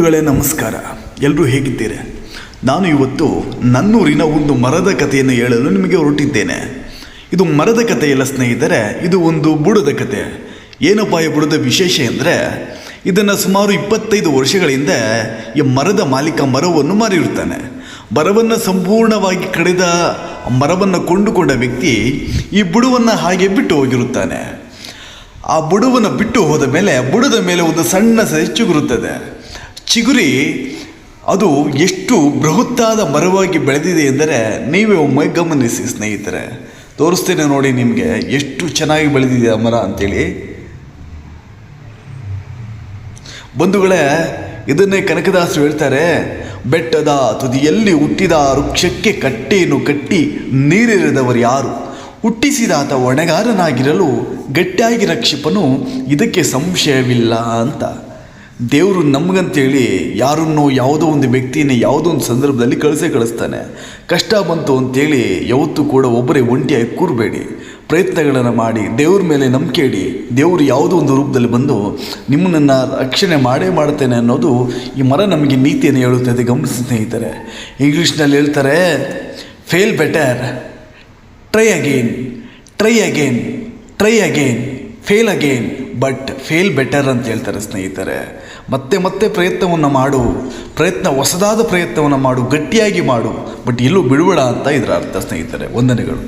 ಗಳೇ ನಮಸ್ಕಾರ. ಎಲ್ಲರೂ ಹೇಗಿದ್ದೀರಿ? ನಾನು ಇವತ್ತು ನನ್ನೂರಿನ ಒಂದು ಮರದ ಕಥೆಯನ್ನು ಹೇಳಲು ನಿಮಗೆ ಹೊರಟಿದ್ದೇನೆ. ಇದು ಮರದ ಕಥೆಯಲ್ಲ ಸ್ನೇಹಿತರೆ, ಇದು ಒಂದು ಬುಡದ ಕಥೆ. ಏನಪ್ಪ ಈ ಬುಡದ ವಿಶೇಷ ಅಂದರೆ, ಇದನ್ನು ಸುಮಾರು 25 ವರ್ಷಗಳಿಂದ ಈ ಮರದ ಮಾಲೀಕ ಮರವನ್ನು ಮಾರಿರುತ್ತಾನೆ. ಮರವನ್ನು ಸಂಪೂರ್ಣವಾಗಿ ಕಡಿದ ಮರವನ್ನು ಕೊಂಡುಕೊಂಡ ವ್ಯಕ್ತಿ ಈ ಬುಡವನ್ನು ಹಾಗೆ ಬಿಟ್ಟು ಹೋಗಿರುತ್ತಾನೆ. ಆ ಬುಡವನ್ನು ಬಿಟ್ಟು ಹೋದ ಮೇಲೆ ಬುಡದ ಮೇಲೆ ಒಂದು ಸಣ್ಣ ಚಿಗುರುತ್ತದೆ. ಚಿಗುರಿ ಅದು ಎಷ್ಟು ಬೃಹತ್ತಾದ ಮರವಾಗಿ ಬೆಳೆದಿದೆ ಎಂದರೆ ನೀವೇ ಒಮ್ಮೆ ಗಮನಿಸಿ ಸ್ನೇಹಿತರೆ. ತೋರಿಸ್ತೇನೆ ನೋಡಿ ನಿಮಗೆ ಎಷ್ಟು ಚೆನ್ನಾಗಿ ಬೆಳೆದಿದೆ ಆ ಮರ ಅಂತೇಳಿ. ಬಂಧುಗಳೇ, ಇದನ್ನೇ ಕನಕದಾಸರು ಹೇಳ್ತಾರೆ, ಬೆಟ್ಟದ ತುದಿಯಲ್ಲಿ ಹುಟ್ಟಿದ ವೃಕ್ಷಕ್ಕೆ ಕಟ್ಟೆಯನ್ನು ಕಟ್ಟಿ ನೀರಿರೆದವರು ಯಾರು, ಹುಟ್ಟಿಸಿದಾತ ಹೊಣೆಗಾರನಾಗಿರಲು ಗಟ್ಟಿಯಾಗಿ ರಕ್ಷಿಪನು, ಇದಕ್ಕೆ ಸಂಶಯವಿಲ್ಲ ಅಂತ. ದೇವರು ನಮಗಂತೇಳಿ ಯಾರನ್ನೋ ಯಾವುದೋ ಒಂದು ವ್ಯಕ್ತಿಯನ್ನು ಯಾವುದೋ ಒಂದು ಸಂದರ್ಭದಲ್ಲಿ ಕಳಿಸ್ತಾನೆ. ಕಷ್ಟ ಬಂತು ಅಂತೇಳಿ ಯಾವತ್ತೂ ಕೂಡ ಒಬ್ಬರೇ ಒಂಟಿಯಾಗಿ ಕೂರಬೇಡಿ. ಪ್ರಯತ್ನಗಳನ್ನು ಮಾಡಿ ದೇವ್ರ ಮೇಲೆ ನಂಬಿಕೆ ಇಡಿ. ದೇವರು ಯಾವುದೋ ಒಂದು ರೂಪದಲ್ಲಿ ಬಂದು ನಿಮ್ಮನ್ನು ರಕ್ಷಣೆ ಮಾಡ್ತೇನೆ ಅನ್ನೋದು ಈ ಮರ ನಮಗೆ ನೀತಿಯನ್ನು ಹೇಳುತ್ತದೆ. ಗಮನಿಸಿ ಸ್ನೇಹಿತರೆ, ಇಂಗ್ಲೀಷ್ನಲ್ಲಿ ಹೇಳ್ತಾರೆ, fail better, try again, try again, try again, fail again, but fail better ಅಂತ ಹೇಳ್ತಾರೆ ಸ್ನೇಹಿತರೆ. ಮತ್ತೆ ಪ್ರಯತ್ನವನ್ನು ಮಾಡು, ಹೊಸದಾದ ಪ್ರಯತ್ನವನ್ನು ಮಾಡು, ಗಟ್ಟಿಯಾಗಿ ಮಾಡು, ಬಟ್ ಎಲ್ಲೂ ಬಿಡಬೇಡ ಅಂತ ಇದರ ಅರ್ಥ ಸ್ನೇಹಿತರೆ. ವಂದನೆಗಳು.